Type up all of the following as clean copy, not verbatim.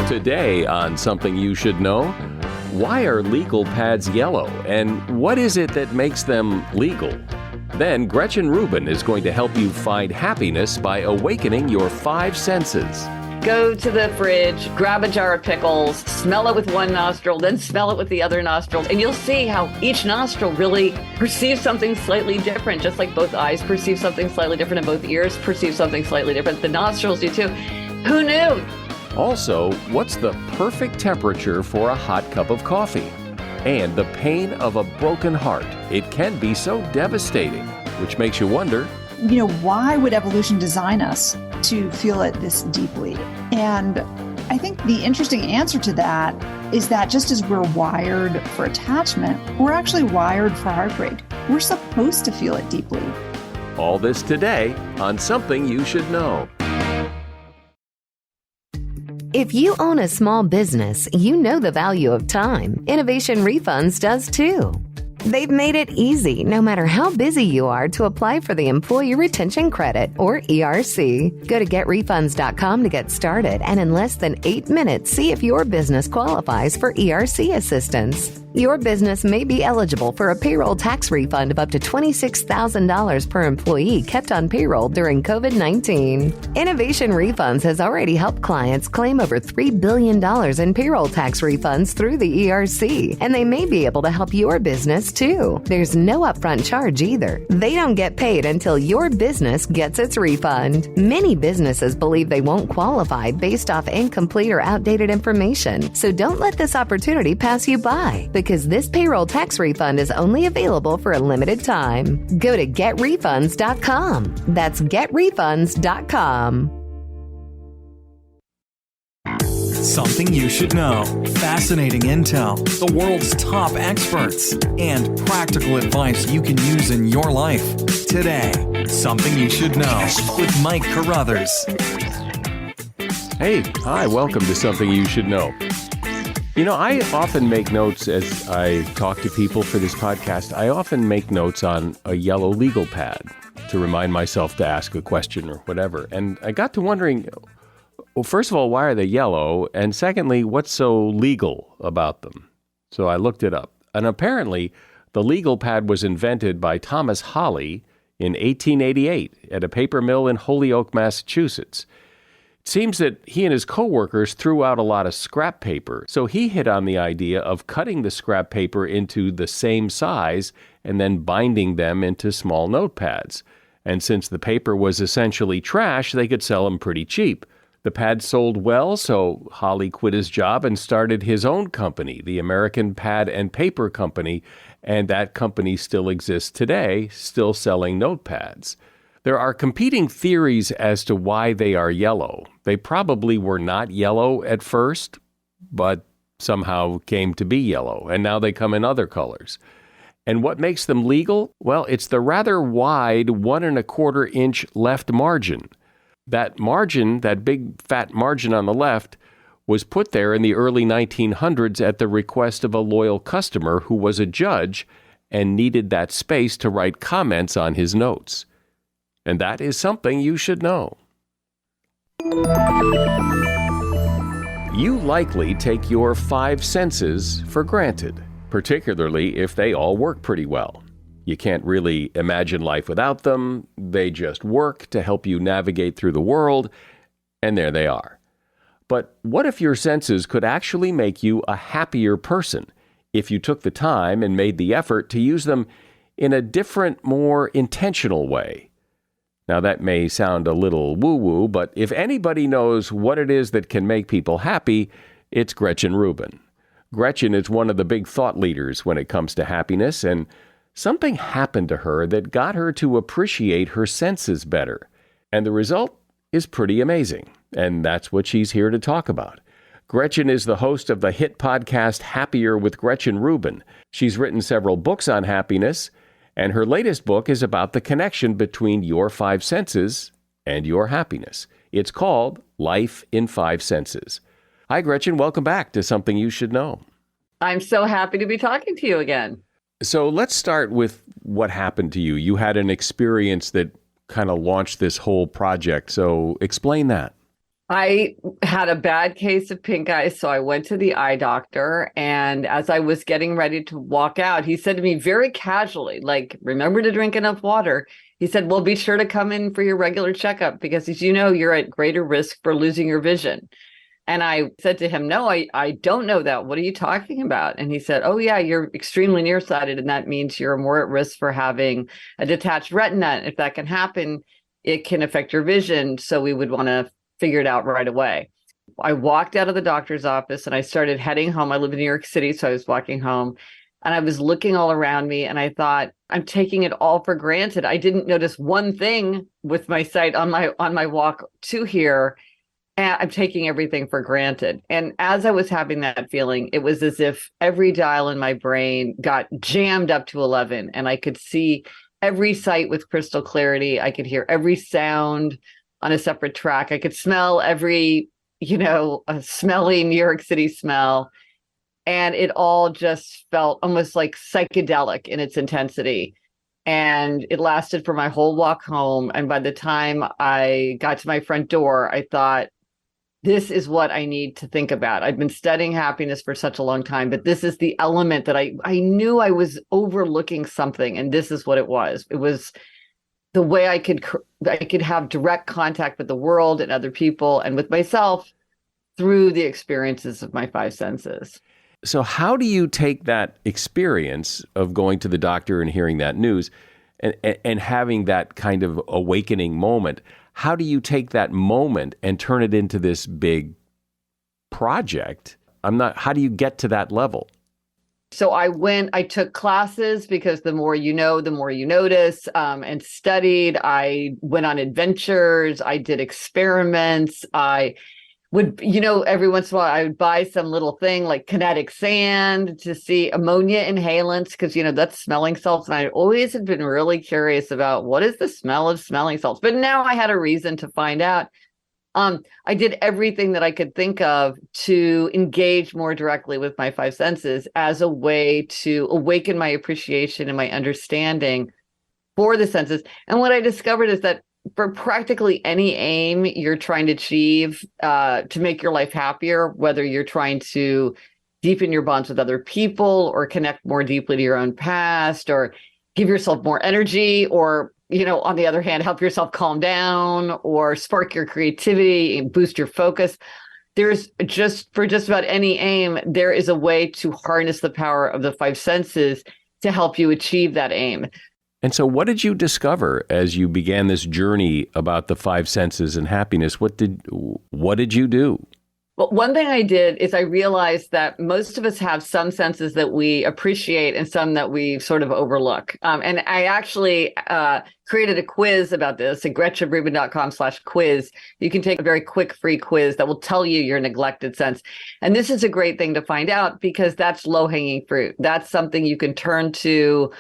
Today on Something You Should Know, why are legal pads yellow and what is it that makes them legal? Then Gretchen Rubin is going to help you find happiness by awakening your five senses. Go to the fridge, grab a jar of pickles, smell it with one nostril, then smell it with the other nostril, and you'll see how each nostril really perceives something slightly different, just like both eyes perceive something slightly different and both ears perceive something slightly different. The nostrils do too. Who knew? Also, what's the perfect temperature for a hot cup of coffee? And the pain of a broken heart. It can be so devastating, which makes you wonder, why would evolution design us to feel it this deeply? And I think the interesting answer to that is that just as we're wired for attachment, we're actually wired for heartbreak. We're supposed to feel it deeply. All this today on Something You Should Know. If you own a small business, you know the value of time. Innovation Refunds does too. They've made it easy, no matter how busy you are, to apply for the Employee Retention Credit, or ERC. Go to getrefunds.com to get started, and in less than 8 minutes, see if your business qualifies for ERC assistance. Your business may be eligible for a payroll tax refund of up to $26,000 per employee kept on payroll during COVID-19. Innovation Refunds has already helped clients claim over $3 billion in payroll tax refunds through the ERC, and they may be able to help your business too. There's no upfront charge either. They don't get paid until your business gets its refund. Many businesses believe they won't qualify based off incomplete or outdated information, so don't let this opportunity pass you by, because this payroll tax refund is only available for a limited time. Go to getrefunds.com. That's getrefunds.com. Something you should know. Fascinating intel, the world's top experts, and practical advice you can use in your life. Today, Something You Should Know with Mike Carruthers. Hey, hi, welcome to Something You Should Know. I often make notes as I talk to people for this podcast. I often make notes on a yellow legal pad to remind myself to ask a question or whatever. And I got to wondering, well, first of all, why are they yellow? And secondly, what's so legal about them? So I looked it up. And apparently, the legal pad was invented by Thomas Holly in 1888 at a paper mill in Holyoke, Massachusetts. It seems that he and his co-workers threw out a lot of scrap paper, so he hit on the idea of cutting the scrap paper into the same size and then binding them into small notepads. And since the paper was essentially trash, they could sell them pretty cheap. The pad sold well, so Holly quit his job and started his own company, the American Pad and Paper Company, and that company still exists today, still selling notepads. There are competing theories as to why they are yellow. They probably were not yellow at first, but somehow came to be yellow, and now they come in other colors. And what makes them legal? Well, it's the rather wide 1¼ inch left margin. That margin, that big fat margin on the left, was put there in the early 1900s at the request of a loyal customer who was a judge and needed that space to write comments on his notes. And that is something you should know. You likely take your five senses for granted, particularly if they all work pretty well. You can't really imagine life without them. They just work to help you navigate through the world, and there they are. But what if your senses could actually make you a happier person if you took the time and made the effort to use them in a different, more intentional way? Now, that may sound a little woo-woo, but if anybody knows what it is that can make people happy, it's Gretchen Rubin. Gretchen is one of the big thought leaders when it comes to happiness, and something happened to her that got her to appreciate her senses better. And the result is pretty amazing, and that's what she's here to talk about. Gretchen is the host of the hit podcast Happier with Gretchen Rubin. She's written several books on happiness, and her latest book is about the connection between your five senses and your happiness. It's called Life in Five Senses. Hi, Gretchen. Welcome back to Something You Should Know. I'm so happy to be talking to you again. So let's start with what happened to you. You had an experience that kind of launched this whole project. So explain that. I had a bad case of pink eye, so I went to the eye doctor. And as I was getting ready to walk out, he said to me very casually, like, remember to drink enough water. He said, well, be sure to come in for your regular checkup because, as you know, you're at greater risk for losing your vision. And I said to him, no, I don't know that. What are you talking about? And he said, oh, yeah, you're extremely nearsighted. And that means you're more at risk for having a detached retina. If that can happen, it can affect your vision. So we would want to figure it out right away. I walked out of the doctor's office and I started heading home. I live in New York City, so I was walking home and I was looking all around me and I thought, I'm taking it all for granted. I didn't notice one thing with my sight on my walk to here. And I'm taking everything for granted. And as I was having that feeling, it was as if every dial in my brain got jammed up to 11 and I could see every sight with crystal clarity. I could hear every sound on a separate track. I could smell every, a smelly New York City smell. And it all just felt almost like psychedelic in its intensity. And it lasted for my whole walk home. And by the time I got to my front door, I thought, this is what I need to think about. I've been studying happiness for such a long time, but this is the element that I knew I was overlooking something. And this is what it was. It was the way I could have direct contact with the world and other people and with myself through the experiences of my five senses. So how do you take that experience of going to the doctor and hearing that news and having that kind of awakening moment? How do you take that moment and turn it into this big project? How do you get to that level? So I took classes because the more you know, the more you notice, and studied. I went on adventures. I did experiments. I would, every once in a while I would buy some little thing like kinetic sand to see ammonia inhalants because, that's smelling salts. And I always had been really curious about what is the smell of smelling salts. But now I had a reason to find out. I did everything that I could think of to engage more directly with my five senses as a way to awaken my appreciation and my understanding for the senses. And what I discovered is that for practically any aim you're trying to achieve to make your life happier, whether you're trying to deepen your bonds with other people or connect more deeply to your own past or give yourself more energy or, on the other hand, help yourself calm down or spark your creativity and boost your focus. There's for just about any aim, there is a way to harness the power of the five senses to help you achieve that aim. And so what did you discover as you began this journey about the five senses and happiness? What did you do? Well, one thing I did is I realized that most of us have some senses that we appreciate and some that we sort of overlook. And I actually created a quiz about this at GretchenRubin.com/quiz. You can take a very quick free quiz that will tell you your neglected sense. And this is a great thing to find out because that's low-hanging fruit. That's something you can turn to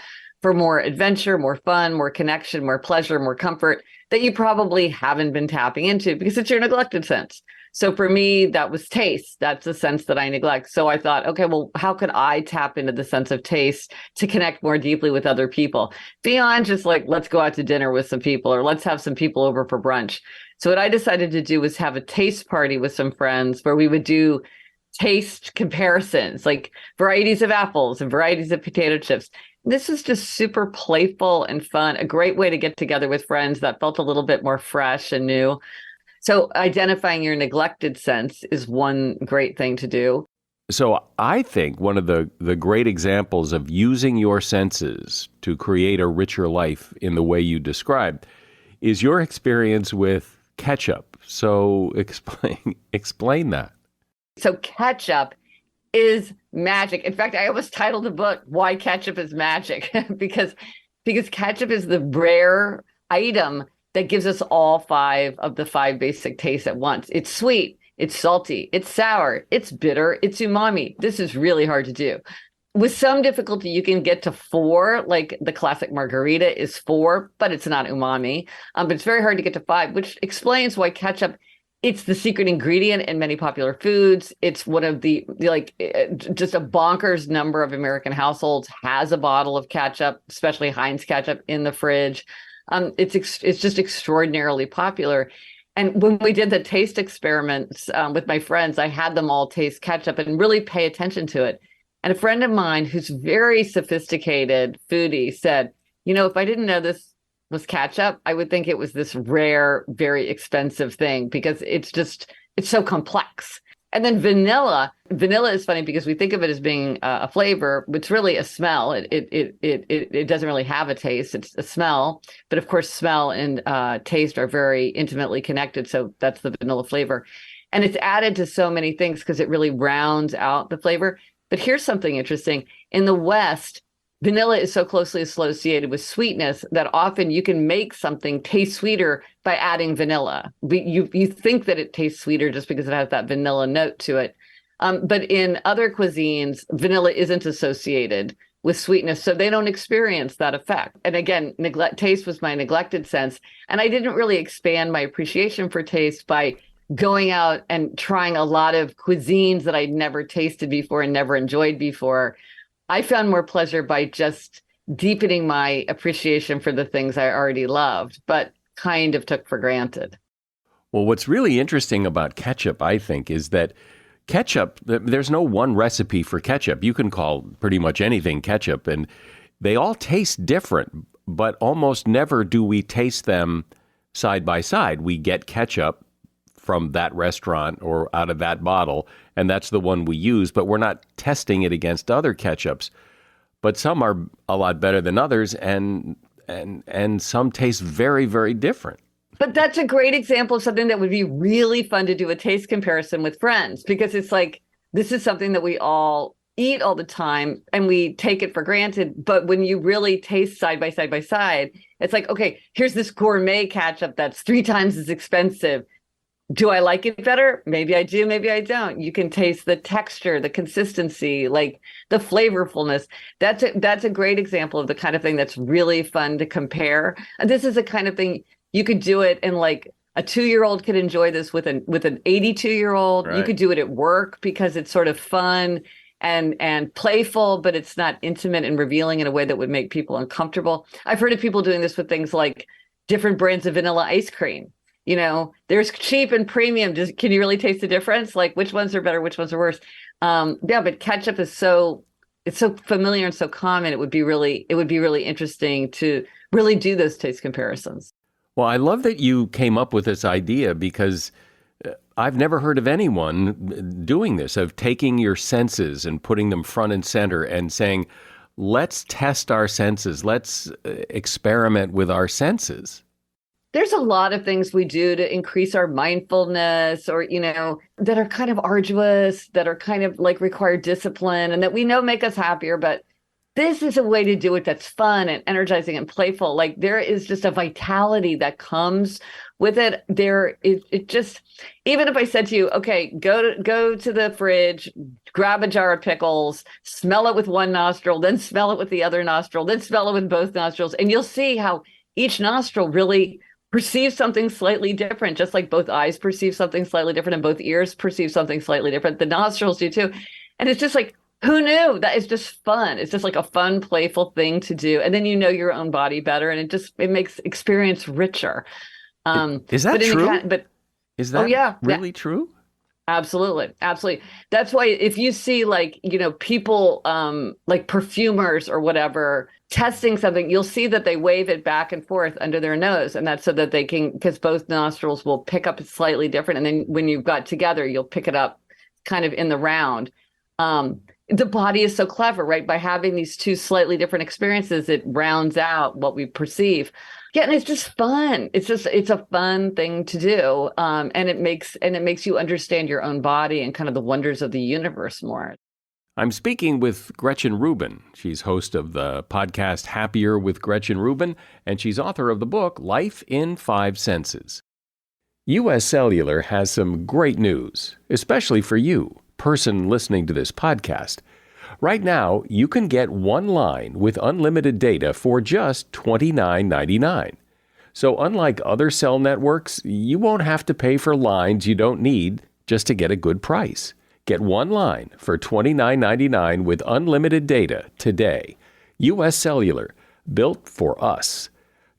for more adventure, more fun, more connection, more pleasure, more comfort that you probably haven't been tapping into because it's your neglected sense. So for me, that was taste. That's a sense that I neglect. So I thought, okay, well, how could I tap into the sense of taste to connect more deeply with other people beyond just like, let's go out to dinner with some people or let's have some people over for brunch. So what I decided to do was have a taste party with some friends where we would do taste comparisons, like varieties of apples and varieties of potato chips. This is just super playful and fun, a great way to get together with friends that felt a little bit more fresh and new. So identifying your neglected sense is one great thing to do. So I think one of the great examples of using your senses to create a richer life in the way you described is your experience with ketchup. So explain that. So ketchup is magic. In fact, I almost titled the book, Why Ketchup is Magic, because ketchup is the rare item that gives us all five of the five basic tastes at once. It's sweet, it's salty, it's sour, it's bitter, it's umami. This is really hard to do. With some difficulty, you can get to 4, like the classic margarita is 4, but it's not umami. But it's very hard to get to 5, which explains why ketchup, it's the secret ingredient in many popular foods. It's one of the just a bonkers number of American households has a bottle of ketchup, especially Heinz ketchup in the fridge. It's just extraordinarily popular. And when we did the taste experiments with my friends, I had them all taste ketchup and really pay attention to it. And a friend of mine who's very sophisticated foodie said, if I didn't know this was ketchup, I would think it was this rare, very expensive thing because it's so complex. And then vanilla is funny because we think of it as being a flavor, but it's really a smell. It doesn't really have a taste. It's a smell. But of course, smell and taste are very intimately connected. So that's the vanilla flavor. And it's added to so many things because it really rounds out the flavor. But here's something interesting. In the West, vanilla is so closely associated with sweetness that often you can make something taste sweeter by adding vanilla. You think that it tastes sweeter just because it has that vanilla note to it. But in other cuisines, vanilla isn't associated with sweetness, so they don't experience that effect. And again, taste was my neglected sense. And I didn't really expand my appreciation for taste by going out and trying a lot of cuisines that I'd never tasted before and never enjoyed before. I found more pleasure by just deepening my appreciation for the things I already loved, but kind of took for granted. Well, what's really interesting about ketchup, I think, is that ketchup, there's no one recipe for ketchup. You can call pretty much anything ketchup, and they all taste different, but almost never do we taste them side by side. We get ketchup from that restaurant or out of that bottle, and that's the one we use, but we're not testing it against other ketchups. But some are a lot better than others, and some taste very, very different. But that's a great example of something that would be really fun to do a taste comparison with friends, because it's like, this is something that we all eat all the time and we take it for granted. But when you really taste side by side, it's like, okay, here's this gourmet ketchup that's 3 times as expensive. Do I like it better? Maybe I do, maybe I don't. You can taste the texture, the consistency, like the flavorfulness. That's a great example of the kind of thing that's really fun to compare. And this is the kind of thing you could do it in, like, a 2-year-old could enjoy this with an 82-year-old. Right. You could do it at work because it's sort of fun and playful, but it's not intimate and revealing in a way that would make people uncomfortable. I've heard of people doing this with things like different brands of vanilla ice cream. There's cheap and premium. Can you really taste the difference? Like, which ones are better, which ones are worse? But ketchup is it's so familiar and so common. It would be really interesting to really do those taste comparisons. Well, I love that you came up with this idea because I've never heard of anyone doing this, of taking your senses and putting them front and center and saying, let's test our senses. Let's experiment with our senses. There's a lot of things we do to increase our mindfulness or, that are kind of arduous, that are kind of like require discipline and that we know make us happier. But this is a way to do it that's fun and energizing and playful. Like, there is just a vitality that comes with it. It just, even if I said to you, okay, go to the fridge, grab a jar of pickles, smell it with one nostril, then smell it with the other nostril, then smell it with both nostrils. And you'll see how each nostril really perceive something slightly different, just like both eyes perceive something slightly different and both ears perceive something slightly different. The nostrils do too. And it's just like, who knew? That is just fun. It's just like a fun, playful thing to do. And then you know your own body better, and it makes experience richer. Is that true? Is that really true? Absolutely. That's why if you see people like perfumers or whatever testing something, you'll see that they wave it back and forth under their nose. And that's so that they can, because both nostrils will pick up it slightly different. And then when you've got together, you'll pick it up kind of in the round. The body is so clever, right? By having these two slightly different experiences, it rounds out what we perceive. Yeah, and it's just fun. It's a fun thing to do, and it makes you understand your own body and kind of the wonders of the universe more. I'm speaking with Gretchen Rubin. She's host of the podcast Happier with Gretchen Rubin, and she's author of the book Life in 5 Senses. U.S. Cellular has some great news, especially for you, person listening to this podcast. Right now, you can get one line with unlimited data for just $29.99. So unlike other cell networks, you won't have to pay for lines you don't need just to get a good price. Get one line for $29.99 with unlimited data today. U.S. Cellular, built for us.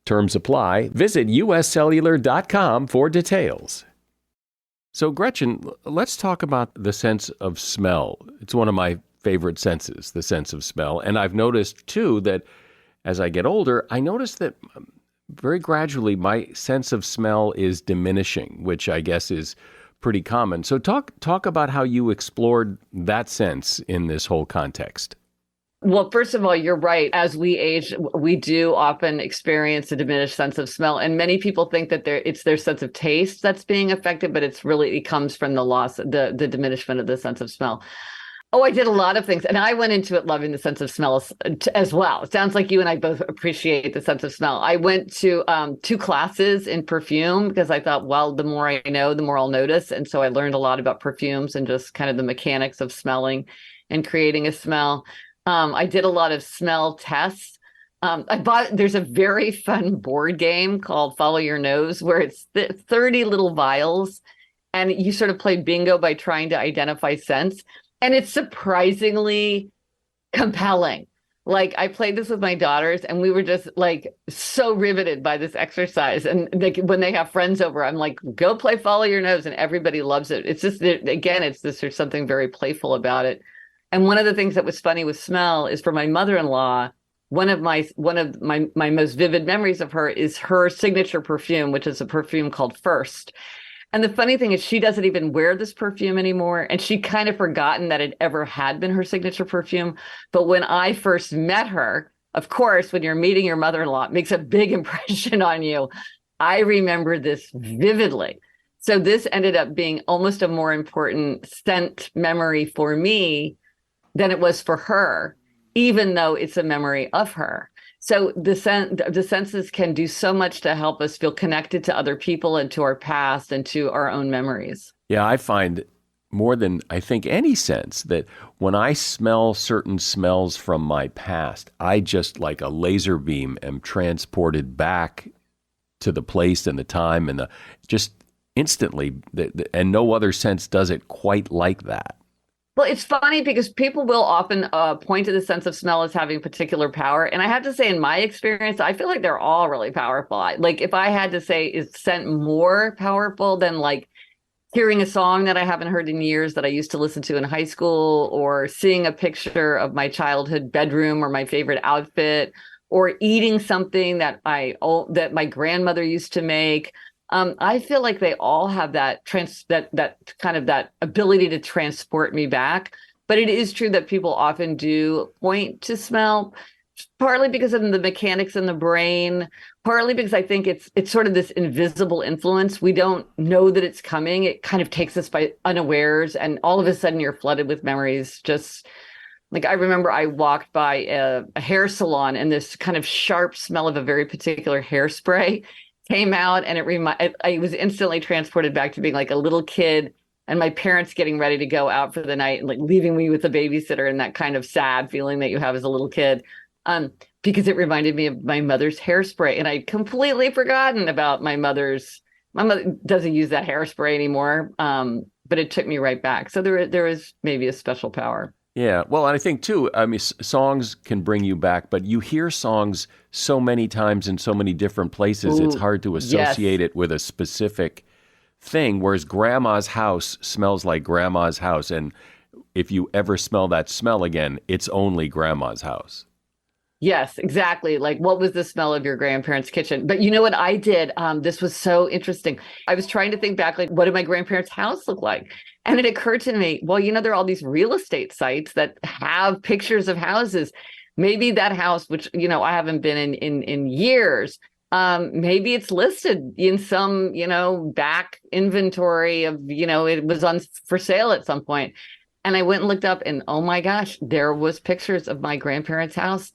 Terms apply. Visit uscellular.com for details. So, Gretchen, let's talk about the sense of smell. It's one of my favorite senses, the sense of smell. And I've noticed, too, that as I get older, I notice that very gradually my sense of smell is diminishing, which I guess is pretty common. So talk about how you explored that sense in this whole context. Well, first of all, you're right. As we age, we do often experience a diminished sense of smell. And many people think that it's their sense of taste that's being affected, but it comes from the loss, the diminishment of the sense of smell. Oh, I did a lot of things. And I went into it loving the sense of smell as well. It sounds like you and I both appreciate the sense of smell. I went to 2 classes in perfume because I thought, well, the more I know, the more I'll notice. And so I learned a lot about perfumes and just kind of the mechanics of smelling and creating a smell. I did a lot of smell tests. There's a very fun board game called Follow Your Nose, where it's 30 little vials and you sort of play bingo by trying to identify scents. And it's surprisingly compelling. Like, I played this with my daughters and we were just like so riveted by this exercise. And when they have friends over, I'm like, go play Follow Your Nose, and everybody loves it. It's just, again, there's something very playful about it. And one of the things that was funny with smell is, for my mother-in-law, one of my most vivid memories of her is her signature perfume, which is a perfume called First. And the funny thing is, she doesn't even wear this perfume anymore. And she'd kind of forgotten that it ever had been her signature perfume. But when I first met her, of course, when you're meeting your mother-in-law, it makes a big impression on you. I remember this vividly. So this ended up being almost a more important scent memory for me than it was for her, even though it's a memory of her. So the senses can do so much to help us feel connected to other people and to our past and to our own memories. Yeah, I find more than I think any sense that when I smell certain smells from my past, I just, like a laser beam, am transported back to the place and the time and just instantly, and no other sense does it quite like that. Well, it's funny because people will often point to the sense of smell as having particular power. And I have to say, in my experience, I feel like they're all really powerful. Like, if I had to say, is scent more powerful than like hearing a song that I haven't heard in years that I used to listen to in high school, or seeing a picture of my childhood bedroom or my favorite outfit, or eating something that my grandmother used to make. I feel like they all have that kind of that ability to transport me back. But it is true that people often do point to smell, partly because of the mechanics in the brain, partly because I think it's sort of this invisible influence. We don't know that it's coming. It kind of takes us by unawares, and all of a sudden you're flooded with memories. Just like, I remember I walked by a hair salon, and this kind of sharp smell of a very particular hairspray came out, and I was instantly transported back to being like a little kid and my parents getting ready to go out for the night and like leaving me with the babysitter, and that kind of sad feeling that you have as a little kid, because it reminded me of my mother's hairspray. And I'd completely forgotten about my mother doesn't use that hairspray anymore, but it took me right back. So there is maybe a special power. Yeah, well, and I think, too, I mean, songs can bring you back, but you hear songs so many times in so many different places, it's hard to associate it with a specific thing, whereas grandma's house smells like grandma's house, and if you ever smell that smell again, it's only grandma's house. Yes, exactly. Like, what was the smell of your grandparents' kitchen? But you know what I did? This was so interesting. I was trying to think back, like, what did my grandparents' house look like? And it occurred to me, well, there are all these real estate sites that have pictures of houses. Maybe that house, which, I haven't been in years, maybe it's listed in some, back inventory of, it was on for sale at some point. And I went and looked up, and oh my gosh, there was pictures of my grandparents' house.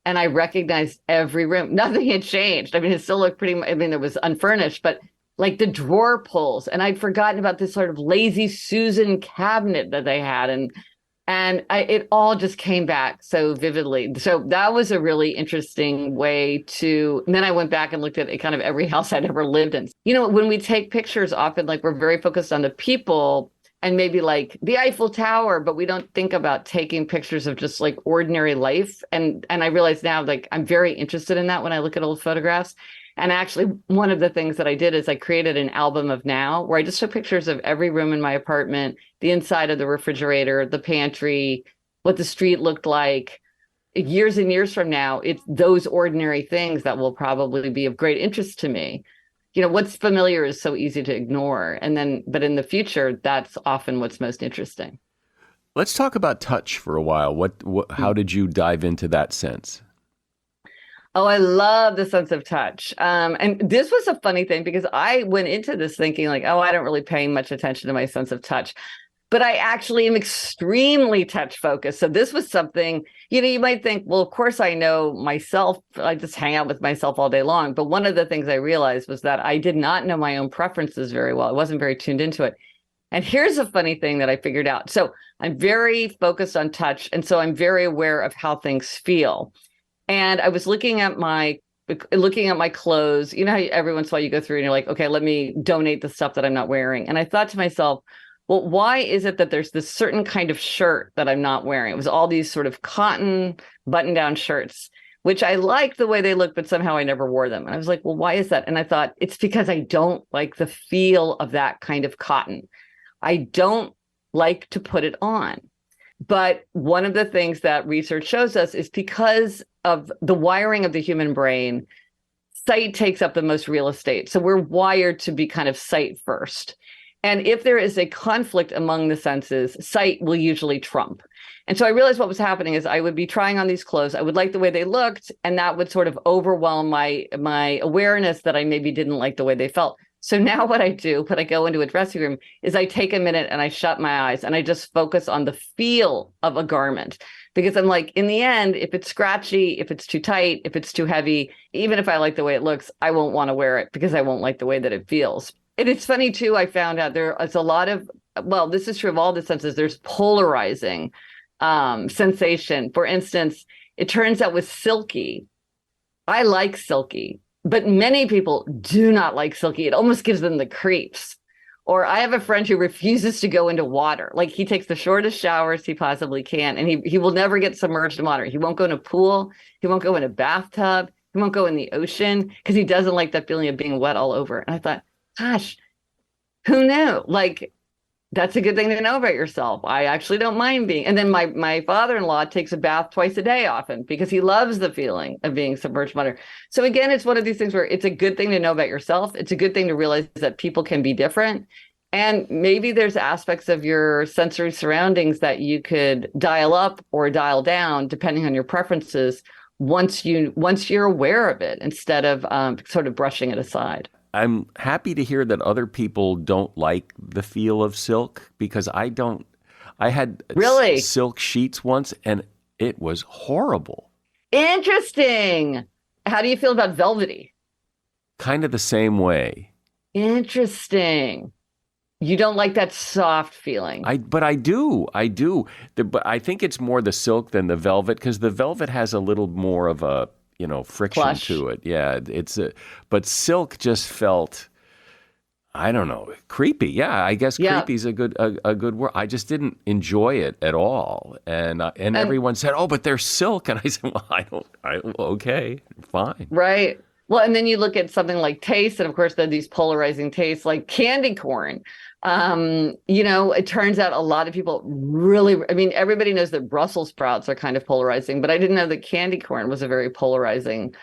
And I recognized every room. Nothing had changed. I mean, it still looked it was unfurnished, but like the drawer pulls. And I'd forgotten about this sort of lazy Susan cabinet that they had. And it all just came back so vividly. So that was a really interesting way and then I went back and looked at kind of every house I'd ever lived in. When we take pictures, often, like, we're very focused on the people, and maybe like the Eiffel Tower, but we don't think about taking pictures of just like ordinary life. And I realize now, like, I'm very interested in that when I look at old photographs. And actually, one of the things that I did is I created an album of now where I just took pictures of every room in my apartment, the inside of the refrigerator, the pantry, what the street looked like. Years and years from now, it's those ordinary things that will probably be of great interest to me. What's familiar is so easy to ignore. But in the future, that's often what's most interesting. Let's talk about touch for a while. How did you dive into that sense? Oh, I love the sense of touch. And this was a funny thing because I went into this thinking like, oh, I don't really pay much attention to my sense of touch. But I actually am extremely touch focused. So this was something, you might think, well, of course I know myself. I just hang out with myself all day long. But one of the things I realized was that I did not know my own preferences very well. I wasn't very tuned into it. And here's a funny thing that I figured out. So I'm very focused on touch. And so I'm very aware of how things feel. And I was looking at my clothes. You know how every once in a while you go through and you're like, okay, let me donate the stuff that I'm not wearing. And I thought to myself, well, why is it that there's this certain kind of shirt that I'm not wearing? It was all these sort of cotton button-down shirts, which I liked the way they looked, but somehow I never wore them. And I was like, well, why is that? And I thought, it's because I don't like the feel of that kind of cotton. I don't like to put it on. But one of the things that research shows us is because of the wiring of the human brain, sight takes up the most real estate. So we're wired to be kind of sight first. And if there is a conflict among the senses, sight will usually trump. And so I realized what was happening is I would be trying on these clothes. I would like the way they looked, and that would sort of overwhelm my awareness that I maybe didn't like the way they felt. So now what I do when I go into a dressing room is I take a minute and I shut my eyes and I just focus on the feel of a garment. Because I'm like, in the end, if it's scratchy, if it's too tight, if it's too heavy, even if I like the way it looks, I won't want to wear it because I won't like the way that it feels. And it's funny, too, I found out there is a lot of, well, this is true of all the senses, there's polarizing sensation. For instance, it turns out with silky, I like silky, but many people do not like silky. It almost gives them the creeps. Or I have a friend who refuses to go into water. Like he takes the shortest showers he possibly can, and he will never get submerged in water. He won't go in a pool. He won't go in a bathtub. He won't go in the ocean because he doesn't like that feeling of being wet all over. And I thought, gosh, who knew? Like, that's a good thing to know about yourself. I actually don't mind being. And then my father-in-law takes a bath twice a day often because he loves the feeling of being submerged in water. So again, it's one of these things where it's a good thing to know about yourself. It's a good thing to realize that people can be different. And maybe there's aspects of your sensory surroundings that you could dial up or dial down depending on your preferences once you're aware of it instead of sort of brushing it aside. I'm happy to hear that other people don't like the feel of silk because I don't. I had really silk sheets once and it was horrible. Interesting. How do you feel about velvety? Kind of the same way. Interesting. You don't like that soft feeling. But I do. But I think it's more the silk than the velvet because the velvet has a little more of a friction plush to it. Yeah, but silk just felt, I don't know, creepy. Yeah, I guess creepy is a good word. I just didn't enjoy it at all. And everyone said, "Oh, but they're silk," and I said, "Well, okay, fine." Right. Well, and then you look at something like taste, and of course, there are these polarizing tastes, like candy corn. It turns out a lot of people really, everybody knows that Brussels sprouts are kind of polarizing, but I didn't know that candy corn was a very polarizing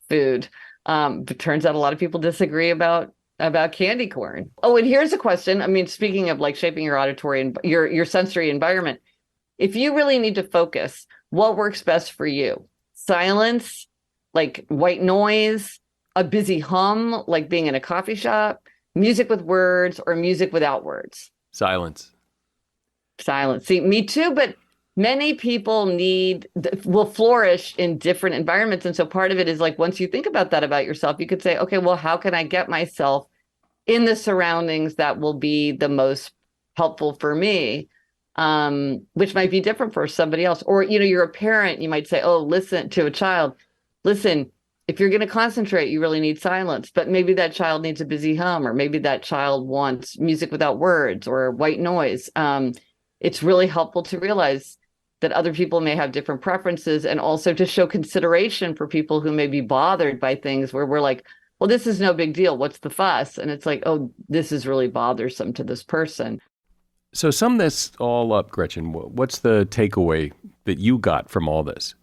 food. But turns out a lot of people disagree about candy corn. Oh, and here's a question. Speaking of like shaping your auditory and your sensory environment, if you really need to focus, what works best for you? Silence, like white noise, a busy hum, like being in a coffee shop, music with words, or music without words? Silence. See, me too, but many people will flourish in different environments. And so part of it is like, once you think about that about yourself, you could say, okay, well, how can I get myself in the surroundings that will be the most helpful for me? Which might be different for somebody else. Or, you're a parent, you might say, oh, listen to a child, listen, if you're going to concentrate, you really need silence, but maybe that child needs a busy hum, or maybe that child wants music without words or white noise. It's really helpful to realize that other people may have different preferences, and also to show consideration for people who may be bothered by things where we're like, well, this is no big deal. What's the fuss? And it's like, oh, this is really bothersome to this person. So sum this all up, Gretchen. What's the takeaway that you got from all this?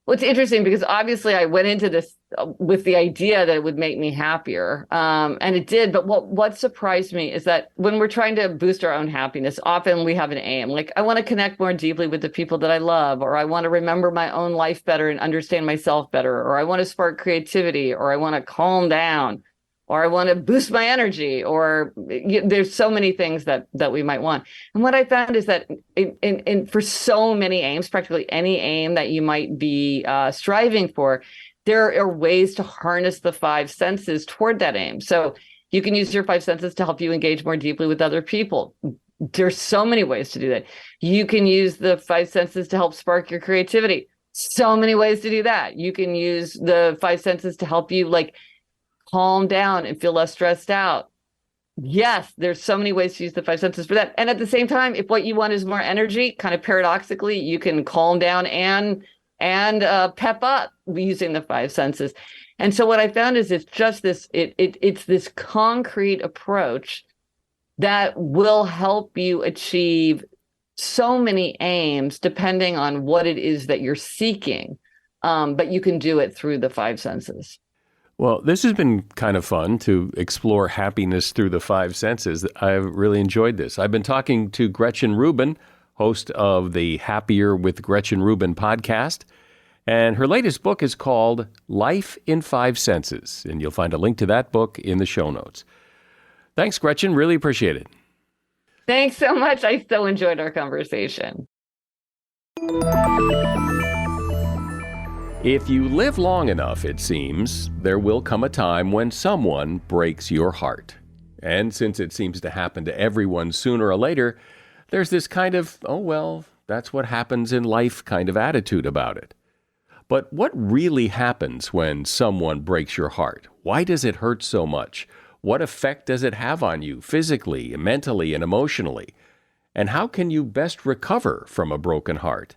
Well, it's interesting because obviously I went into this with the idea that it would make me happier. And it did. But what surprised me is that when we're trying to boost our own happiness, often we have an aim. Like, I want to connect more deeply with the people that I love, or I want to remember my own life better and understand myself better, or I want to spark creativity, or I want to calm down, or I want to boost my energy, or there's so many things that we might want. And what I found is that for so many aims, practically any aim that you might be striving for, there are ways to harness the five senses toward that aim. So you can use your five senses to help you engage more deeply with other people. There's so many ways to do that. You can use the five senses to help spark your creativity. So many ways to do that. You can use the five senses to help you calm down and feel less stressed out. Yes, there's so many ways to use the five senses for that. And at the same time, if what you want is more energy, kind of paradoxically, you can calm down and pep up using the five senses. And so what I found is it's just this, it's this concrete approach that will help you achieve so many aims depending on what it is that you're seeking. But you can do it through the five senses. Well, this has been kind of fun to explore happiness through the five senses. I've really enjoyed this. I've been talking to Gretchen Rubin, host of the Happier with Gretchen Rubin podcast. And her latest book is called Life in Five Senses. And you'll find a link to that book in the show notes. Thanks, Gretchen. Really appreciate it. Thanks so much. I so enjoyed our conversation. If you live long enough, it seems, there will come a time when someone breaks your heart. And since it seems to happen to everyone sooner or later, there's this kind of, oh, well, that's what happens in life kind of attitude about it. But what really happens when someone breaks your heart? Why does it hurt so much? What effect does it have on you physically, mentally, and emotionally? And how can you best recover from a broken heart?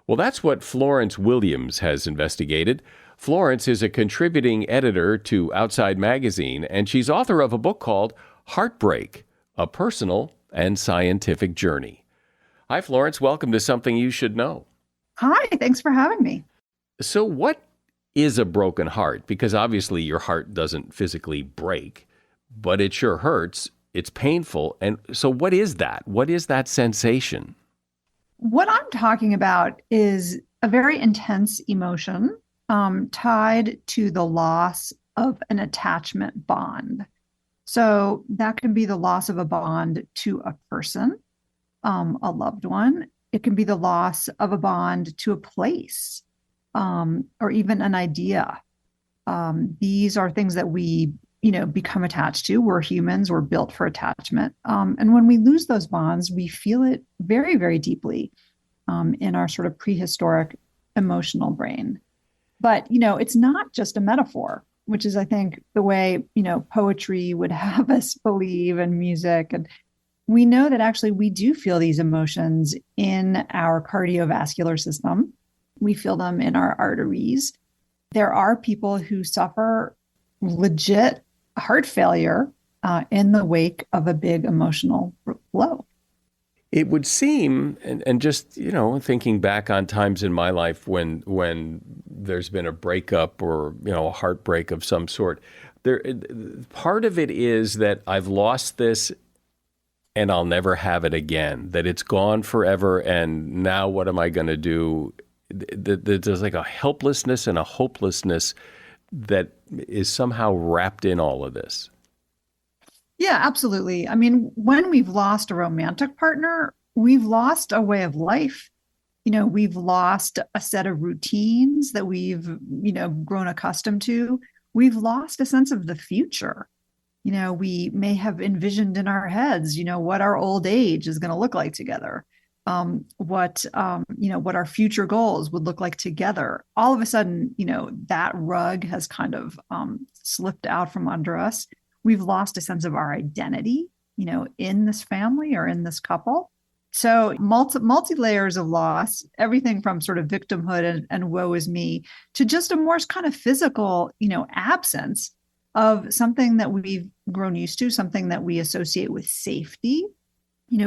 Well, that's what Florence Williams has investigated. Florence is a contributing editor to Outside Magazine, and she's author of a book called Heartbreak, A Personal and Scientific Journey. Hi, Florence. Welcome to Something You Should Know. Hi, thanks for having me. So what is a broken heart? Because obviously your heart doesn't physically break, but it sure hurts. It's painful. And so what is that? What is that sensation? What I'm talking about is a very intense emotion tied to the loss of an attachment bond. So that can be the loss of a bond to a person, a loved one. It can be the loss of a bond to a place, or even an idea. These are things that we, become attached to. We're humans, we're built for attachment. And when we lose those bonds, we feel it very, very deeply in our sort of prehistoric emotional brain. But, it's not just a metaphor, which is, I think, the way, poetry would have us believe, and music. And we know that actually we do feel these emotions in our cardiovascular system. We feel them in our arteries. There are people who suffer legit heart failure in the wake of a big emotional blow. It would seem, and just, thinking back on times in my life when there's been a breakup or, a heartbreak of some sort, part of it is that I've lost this and I'll never have it again, that it's gone forever, and now what am I going to do? There's like a helplessness and a hopelessness that is somehow wrapped in all of this. Yeah, absolutely. I mean, when we've lost a romantic partner, we've lost a way of life. We've lost a set of routines that we've, grown accustomed to. We've lost a sense of the future. We may have envisioned in our heads, what our old age is going to look like together. what our future goals would look like together. All of a sudden, that rug has kind of slipped out from under us. We've lost a sense of our identity, in this family or in this couple. So multi layers of loss, everything from sort of victimhood and woe is me to just a more kind of physical, absence of something that we've grown used to, something that we associate with safety.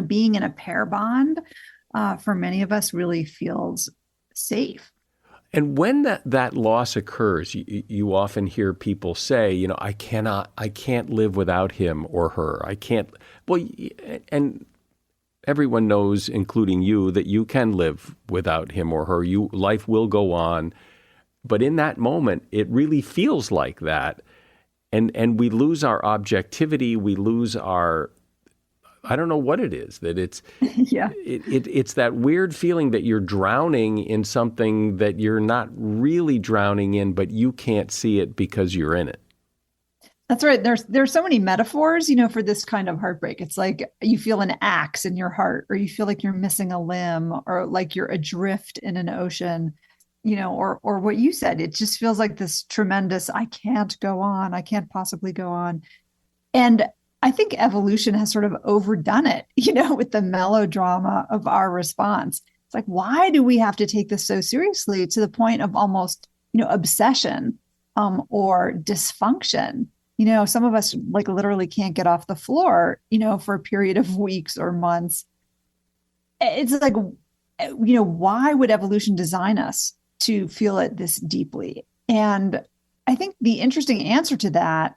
Being in a pair bond for many of us really feels safe. And when that loss occurs, you often hear people say, I can't live without him or her. I can't. Well, and everyone knows, including you, that you can live without him or her. Life will go on. But in that moment, it really feels like that. And we lose our objectivity. We lose our, I don't know what it is, that it's, yeah. It's that weird feeling that you're drowning in something that you're not really drowning in, but you can't see it because you're in it. That's right. There's so many metaphors, for this kind of heartbreak. It's like you feel an axe in your heart, or you feel like you're missing a limb, or like you're adrift in an ocean, or what you said. It just feels like this tremendous, I can't go on. I can't possibly go on. And I think evolution has sort of overdone it, with the melodrama of our response. It's like, why do we have to take this so seriously to the point of almost, obsession or dysfunction? Some of us like literally can't get off the floor, for a period of weeks or months. It's like, why would evolution design us to feel it this deeply? And I think the interesting answer to that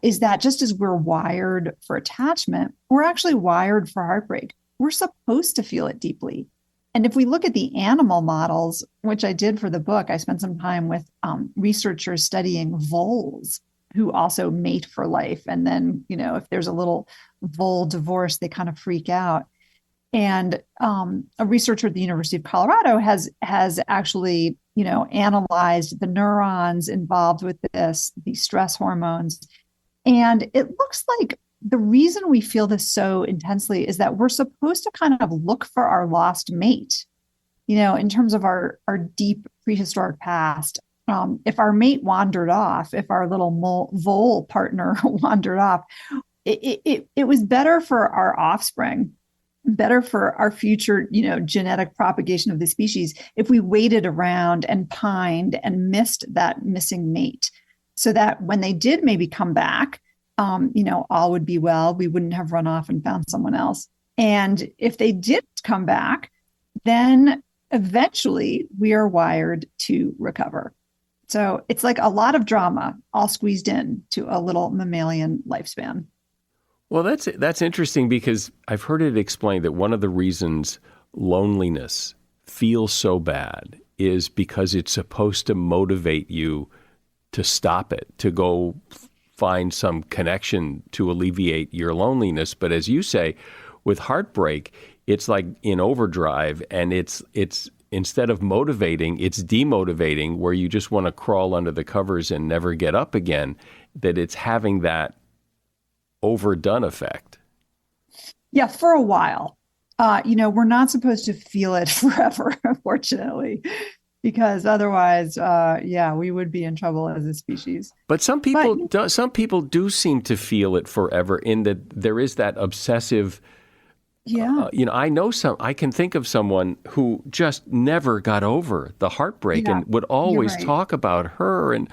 is that just as we're wired for attachment, we're actually wired for heartbreak. We're supposed to feel it deeply. And if we look at the animal models, which I did for the book, I spent some time with researchers studying voles who also mate for life. And then, if there's a little vole divorce, they kind of freak out. And a researcher at the University of Colorado has actually, analyzed the neurons involved with these stress hormones. And it looks like the reason we feel this so intensely is that we're supposed to kind of look for our lost mate, in terms of our deep prehistoric past. If our mate wandered off, if our little vole partner wandered off, it was better for our offspring, better for our future, genetic propagation of the species if we waited around and pined and missed that missing mate, so that when they did maybe come back, all would be well. We wouldn't have run off and found someone else. And if they did come back, then eventually we are wired to recover. So it's like a lot of drama all squeezed in to a little mammalian lifespan. Well, that's interesting, because I've heard it explained that one of the reasons loneliness feels so bad is because it's supposed to motivate you to stop it, to go find some connection to alleviate your loneliness. But as you say, with heartbreak, it's like in overdrive, and it's instead of motivating, it's demotivating, where you just want to crawl under the covers and never get up again, that it's having that overdone effect. Yeah, for a while. We're not supposed to feel it forever, unfortunately, because otherwise, we would be in trouble as a species. But some people do seem to feel it forever, in that there is that obsessive. Yeah. I can think of someone who just never got over the heartbreak and would always talk about her and,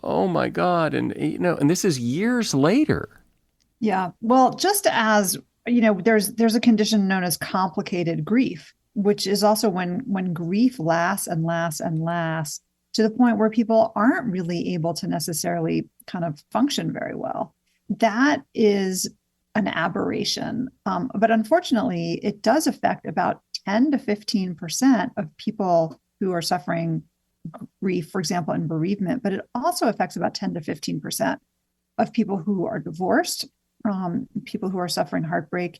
oh my God. And, and this is years later. Yeah. Well, just as, there's a condition known as complicated grief, which is also when grief lasts and lasts and lasts to the point where people aren't really able to necessarily kind of function very well. That is an aberration. But unfortunately, it does affect about 10 to 15% of people who are suffering grief, for example, in bereavement, but it also affects about 10 to 15% of people who are divorced, people who are suffering heartbreak.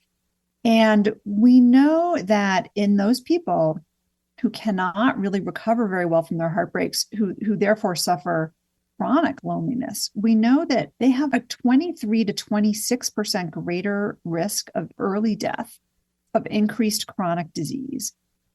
And we know that in those people who cannot really recover very well from their heartbreaks, who therefore suffer chronic loneliness, we know that they have a 23 to 26% greater risk of early death of increased chronic disease,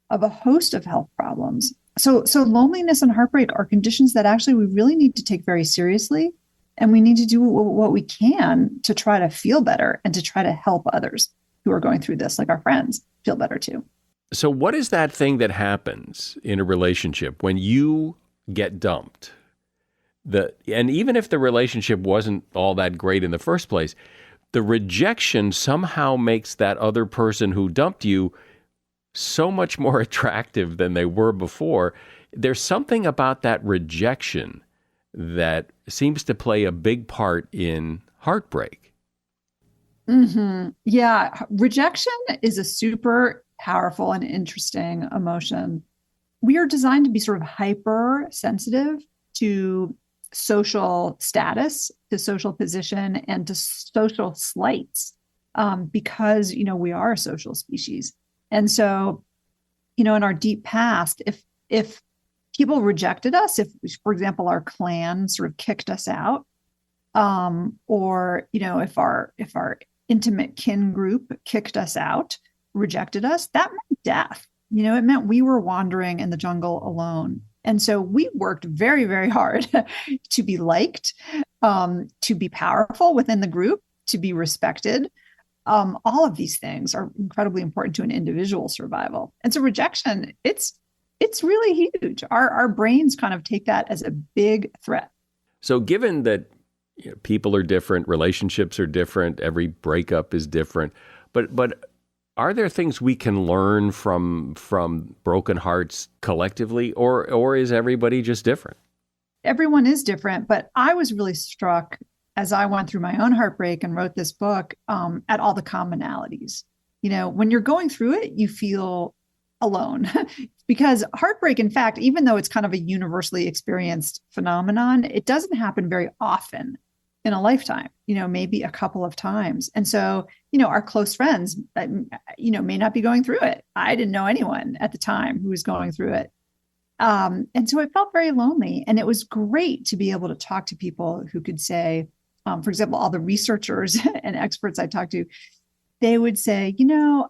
of a host of health problems. So loneliness and heartbreak are conditions that actually we really need to take very seriously. And we need to do what we can to try to feel better and to try to help others who are going through this, like our friends, feel better too. So what is that thing that happens in a relationship when you get dumped? And even if the relationship wasn't all that great in the first place, the rejection somehow makes that other person who dumped you so much more attractive than they were before. There's something about that rejection that seems to play a big part in heartbreak. Mm-hmm. Yeah. Rejection is a super powerful and interesting emotion. We are designed to be sort of hypersensitive to social status, to social position, and to social slights, because, we are a social species. And so, in our deep past, if people rejected us, if, for example, our clan sort of kicked us out, or, if our intimate kin group kicked us out, rejected us, that meant death. It meant we were wandering in the jungle alone. And so we worked very, very hard to be liked, to be powerful within the group, to be respected. All of these things are incredibly important to an individual survival. And so rejection, it's really huge. Our brains kind of take that as a big threat. So given that people are different, relationships are different, every breakup is different, but are there things we can learn from broken hearts collectively, or is everybody just different? Everyone is different, but I was really struck as I went through my own heartbreak and wrote this book, at all the commonalities. When you're going through it, you feel alone because heartbreak, in fact, even though it's kind of a universally experienced phenomenon, it doesn't happen very often in a lifetime, maybe a couple of times. And so, our close friends, may not be going through it. I didn't know anyone at the time who was going through it. And so I felt very lonely. And it was great to be able to talk to people who could say, for example, all the researchers and experts I talked to, they would say,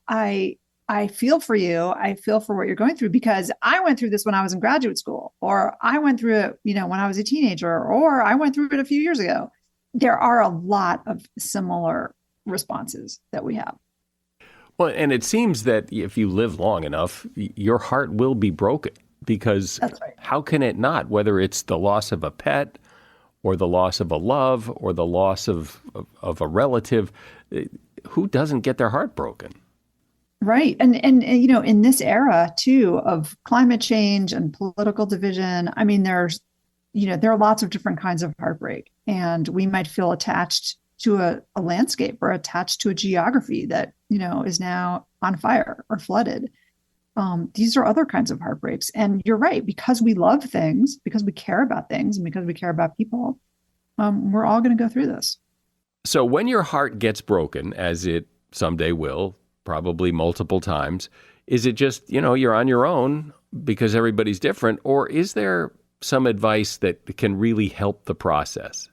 I feel for you. I feel for what you're going through because I went through this when I was in graduate school, or I went through it, when I was a teenager, or I went through it a few years ago. There are a lot of similar responses that we have. Well, and it seems that if you live long enough, your heart will be broken because That's right. How can it not? Whether it's the loss of a pet or the loss of a love or the loss of a relative, who doesn't get their heart broken? Right. And in this era too of climate change and political division, there are lots of different kinds of heartbreak, and we might feel attached to a landscape or attached to a geography that, is now on fire or flooded. These are other kinds of heartbreaks. And you're right, because we love things, because we care about things, and because we care about people, we're all going to go through this. So when your heart gets broken, as it someday will, probably multiple times, is it just, you're on your own because everybody's different, or is there some advice that can really help the process?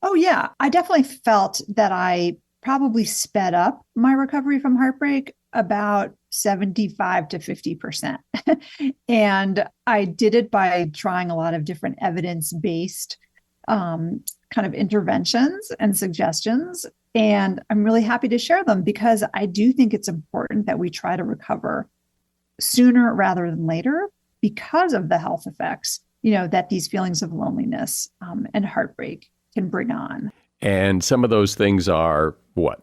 Oh, yeah. I definitely felt that I probably sped up my recovery from heartbreak about 75 to 50%. And I did it by trying a lot of different evidence-based kind of interventions and suggestions. And I'm really happy to share them because I do think it's important that we try to recover sooner rather than later because of the health effects, that these feelings of loneliness and heartbreak can bring on. And some of those things are what?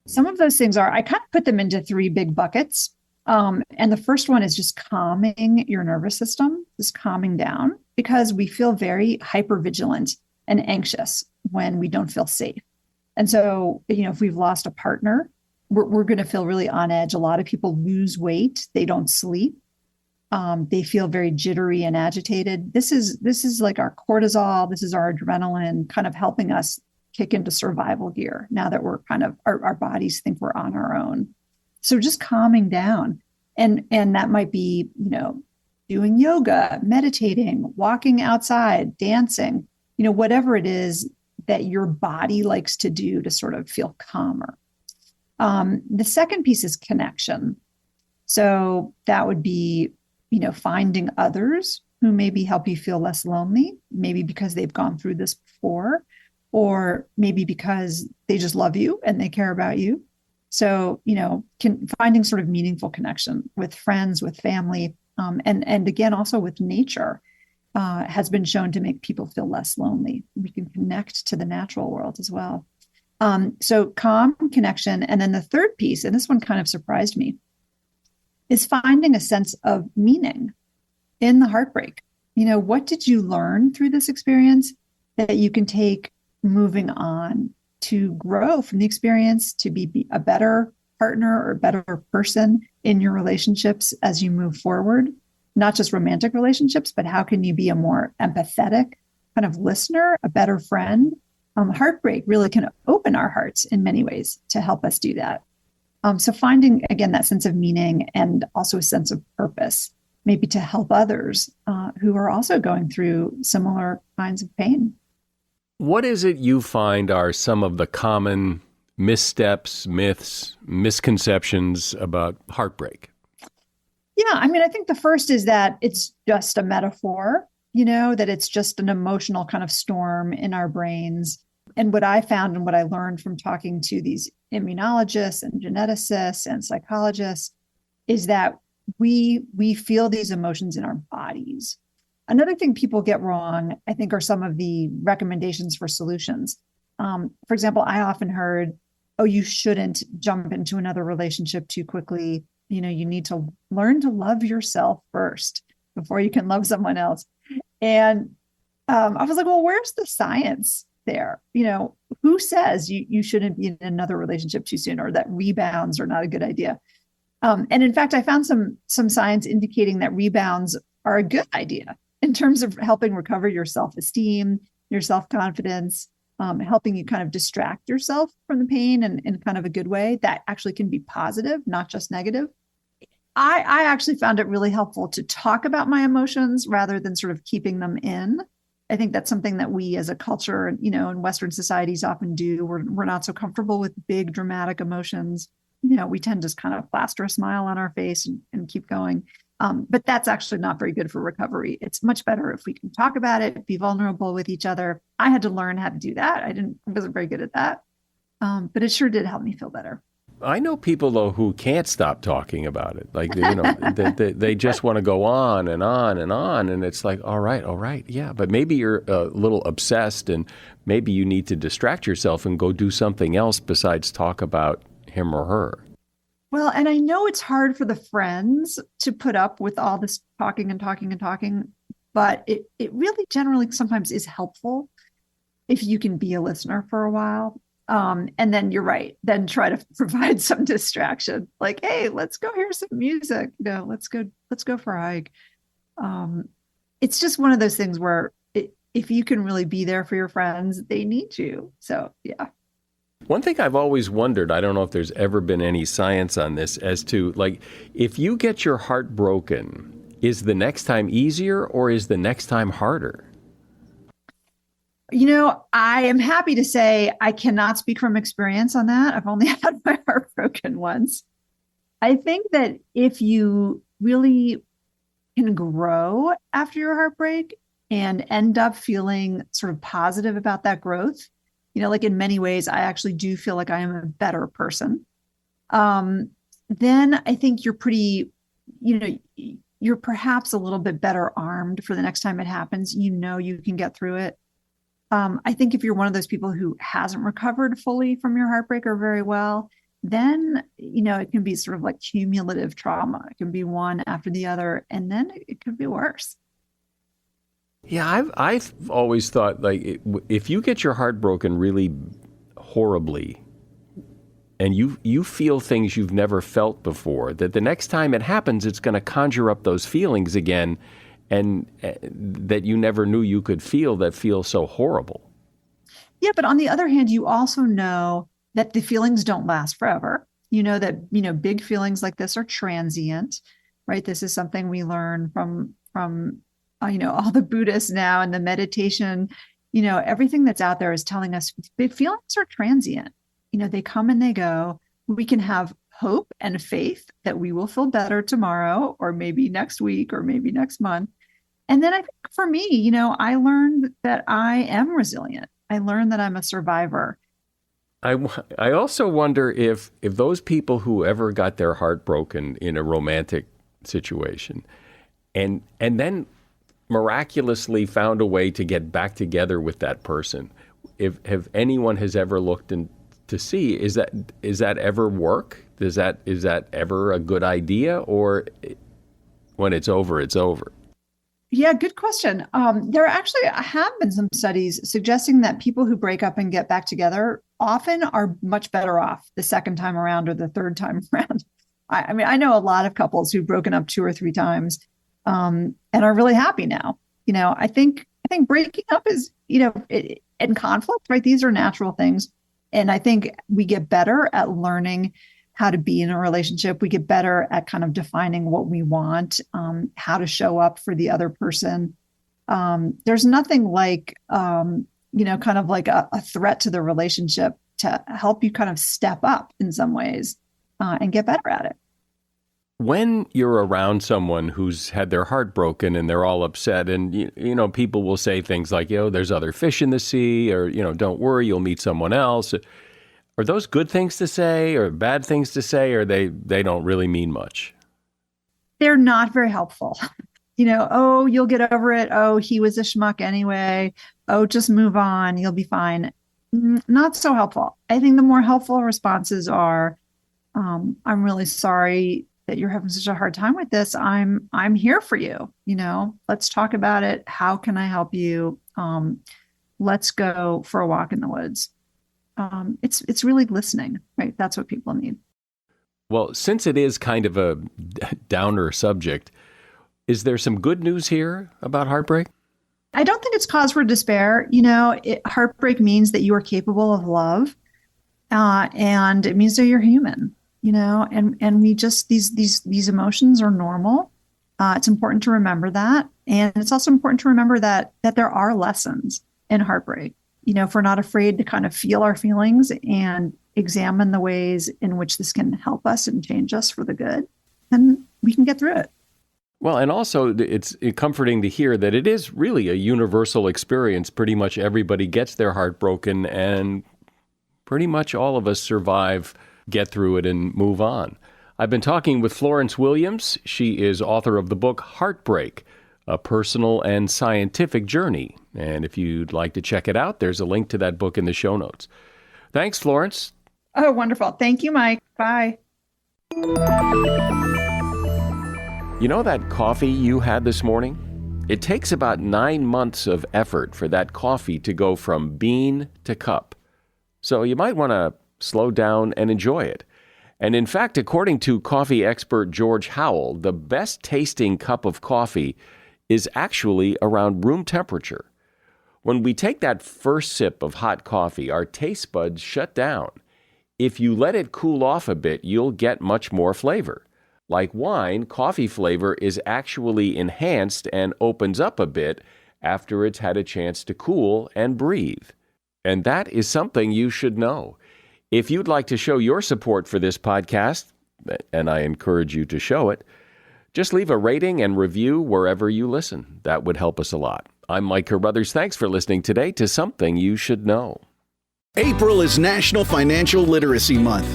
Some of those things are, I kind of put them into three big buckets. And the first one is just calming your nervous system, just calming down, because we feel very hypervigilant and anxious when we don't feel safe. And so, if we've lost a partner, we're going to feel really on edge. A lot of people lose weight. They don't sleep. They feel very jittery and agitated. This is like our cortisol. This is our adrenaline kind of helping us kick into survival gear now that we're kind of, our bodies think we're on our own. So just calming down. And that might be, doing yoga, meditating, walking outside, dancing, whatever it is that your body likes to do to sort of feel calmer. The second piece is connection. So that would be, finding others who maybe help you feel less lonely, maybe because they've gone through this before, or maybe because they just love you and they care about you. So, finding sort of meaningful connection with friends, with family, and again, also with nature has been shown to make people feel less lonely. We can connect to the natural world as well. So calm, connection. And then the third piece, and this one kind of surprised me, is finding a sense of meaning in the heartbreak. What did you learn through this experience that you can take moving on to grow from the experience, to be a better partner or better person in your relationships as you move forward? Not just romantic relationships, but how can you be a more empathetic kind of listener, a better friend? Heartbreak really can open our hearts in many ways to help us do that. So finding, again, that sense of meaning and also a sense of purpose, maybe to help others who are also going through similar kinds of pain. What is it you find are some of the common missteps, myths, misconceptions about heartbreak? Yeah, I think the first is that it's just a metaphor, that it's just an emotional kind of storm in our brains. And what I found and what I learned from talking to these immunologists and geneticists and psychologists is that we feel these emotions in our bodies. Another thing people get wrong, I think, are some of the recommendations for solutions. For example, I often heard, oh, you shouldn't jump into another relationship too quickly. You need to learn to love yourself first before you can love someone else. And I was like, well, where's the science there? Who says you shouldn't be in another relationship too soon, or that rebounds are not a good idea? And in fact, I found some science indicating that rebounds are a good idea in terms of helping recover your self-esteem, your self-confidence, helping you kind of distract yourself from the pain in kind of a good way that actually can be positive, not just negative. I actually found it really helpful to talk about my emotions rather than sort of keeping them in. I think that's something that we as a culture, in Western societies often do. We're not so comfortable with big dramatic emotions. We tend to just kind of plaster a smile on our face and keep going. But that's actually not very good for recovery. It's much better if we can talk about it, be vulnerable with each other. I had to learn how to do that. I wasn't very good at that. But it sure did help me feel better. I know people, though, who can't stop talking about it. Like, they just want to go on and on and on. And it's like, all right. Yeah, but maybe you're a little obsessed and maybe you need to distract yourself and go do something else besides talk about him or her. Well, and I know it's hard for the friends to put up with all this talking and talking and talking, but it really generally sometimes is helpful if you can be a listener for a while. And then you're right, then try to provide some distraction. Like, hey, let's go hear some music. Let's go for a hike. It's just one of those things where if you can really be there for your friends, they need you. So, yeah. One thing I've always wondered, I don't know if there's ever been any science on this, as to, like, if you get your heart broken, is the next time easier or is the next time harder? I am happy to say I cannot speak from experience on that. I've only had my heart broken once. I think that if you really can grow after your heartbreak and end up feeling sort of positive about that growth, like in many ways, I actually do feel like I am a better person. Then I think you're pretty, you're perhaps a little bit better armed for the next time it happens. You can get through it. I think if you're one of those people who hasn't recovered fully from your heartbreak or very well, then, it can be sort of like cumulative trauma. It can be one after the other, and then it could be worse. Yeah, I've always thought, like, if you get your heart broken really horribly and you feel things you've never felt before, that the next time it happens, it's going to conjure up those feelings again, and that you never knew you could feel, that feel so horrible. Yeah, but on the other hand, you also know that the feelings don't last forever. That big feelings like this are transient, right? This is something we learn from all the Buddhists now and the meditation. Everything that's out there is telling us big feelings are transient. They come and they go. we can have hope and faith that we will feel better tomorrow, or maybe next week, or maybe next month. And then I think for me, I learned that I am resilient. I learned that I'm a survivor. I also wonder if those people who ever got their heart broken in a romantic situation and then miraculously found a way to get back together with that person, if anyone has ever looked in to see, is that ever work? Is that ever a good idea, or when it's over, it's over? Yeah, good question. There actually have been some studies suggesting that people who break up and get back together often are much better off the second time around or the third time around. I mean, I know a lot of couples who've broken up 2 or 3 times and are really happy now. I think breaking up is, in conflict, right? These are natural things. And I think we get better at learning how to be in a relationship. We get better at kind of defining what we want, how to show up for the other person. There's nothing like, kind of like a threat to the relationship to help you kind of step up in some ways and get better at it. When you're around someone who's had their heart broken and they're all upset, and people will say things like, there's other fish in the sea, or don't worry, you'll meet someone else. Are those good things to say or bad things to say, or they don't really mean much? They're not very helpful. Oh, you'll get over it. Oh, he was a schmuck anyway. Oh, just move on. You'll be fine. Not so helpful. I think the more helpful responses are, I'm really sorry that you're having such a hard time with this. I'm here for you. Let's talk about it. How can I help you? Let's go for a walk in the woods. It's really listening, right? That's what people need. Well, since it is kind of a downer subject, is there some good news here about heartbreak? I don't think it's cause for despair. Heartbreak means that you are capable of love, and it means that you're human. And we just these emotions are normal. It's important to remember that, and it's also important to remember that there are lessons in heartbreak. If we're not afraid to kind of feel our feelings and examine the ways in which this can help us and change us for the good, then we can get through it. Well, and also it's comforting to hear that it is really a universal experience. Pretty much everybody gets their heart broken, and pretty much all of us survive, get through it, and move on. I've been talking with Florence Williams. She is author of the book Heartbreak, A Personal and Scientific Journey. And if you'd like to check it out, there's a link to that book in the show notes. Thanks, Florence. Oh, wonderful. Thank you, Mike. Bye. You know that coffee you had this morning? It takes about 9 months of effort for that coffee to go from bean to cup. So you might want to slow down and enjoy it. And in fact, according to coffee expert George Howell, the best tasting cup of coffee is actually around room temperature. When we take that first sip of hot coffee, our taste buds shut down. If you let it cool off a bit, you'll get much more flavor. Like wine, coffee flavor is actually enhanced and opens up a bit after it's had a chance to cool and breathe. And that is something you should know. If you'd like to show your support for this podcast, and I encourage you to show it, just leave a rating and review wherever you listen. That would help us a lot. I'm Mike Carruthers. Thanks for listening today to Something You Should Know. April is National Financial Literacy Month.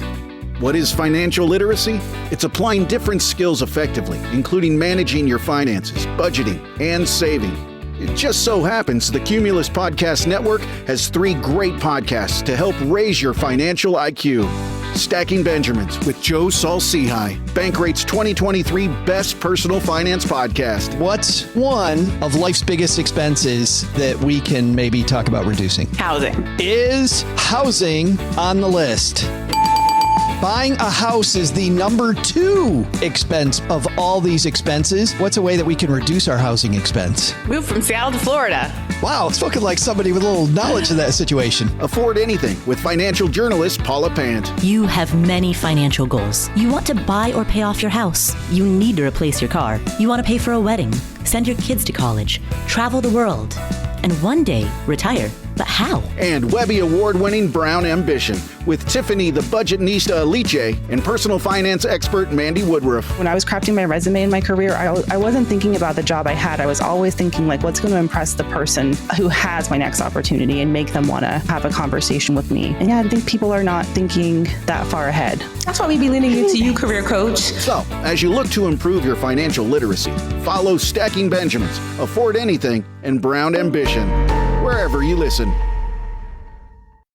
What is financial literacy? It's applying different skills effectively, including managing your finances, budgeting, and saving. It just so happens the Cumulus Podcast Network has 3 great podcasts to help raise your financial IQ. Stacking Benjamins with Joe Saul-Sehy, Bankrate's 2023 Best Personal Finance Podcast. What's one of life's biggest expenses that we can maybe talk about reducing? Housing. Is housing on the list? Buying a house is the number 2 expense of all these expenses. What's a way that we can reduce our housing expense? Move from Seattle to Florida. Wow, spoken like somebody with a little knowledge of that situation. Afford anything with financial journalist Paula Pant. You have many financial goals. You want to buy or pay off your house. You need to replace your car. You want to pay for a wedding, send your kids to college, travel the world, and one day retire. But how? And Webby Award-winning Brown Ambition with Tiffany the Budgetnista Aliche and personal finance expert Mandy Woodruff. When I was crafting my resume in my career, I wasn't thinking about the job I had. I was always thinking, like, what's going to impress the person who has my next opportunity and make them want to have a conversation with me. And yeah, I think people are not thinking that far ahead. That's why we be leaning into you, career coach. So, as you look to improve your financial literacy, follow Stacking Benjamins, Afford Anything, and Brown Ambition, wherever you listen.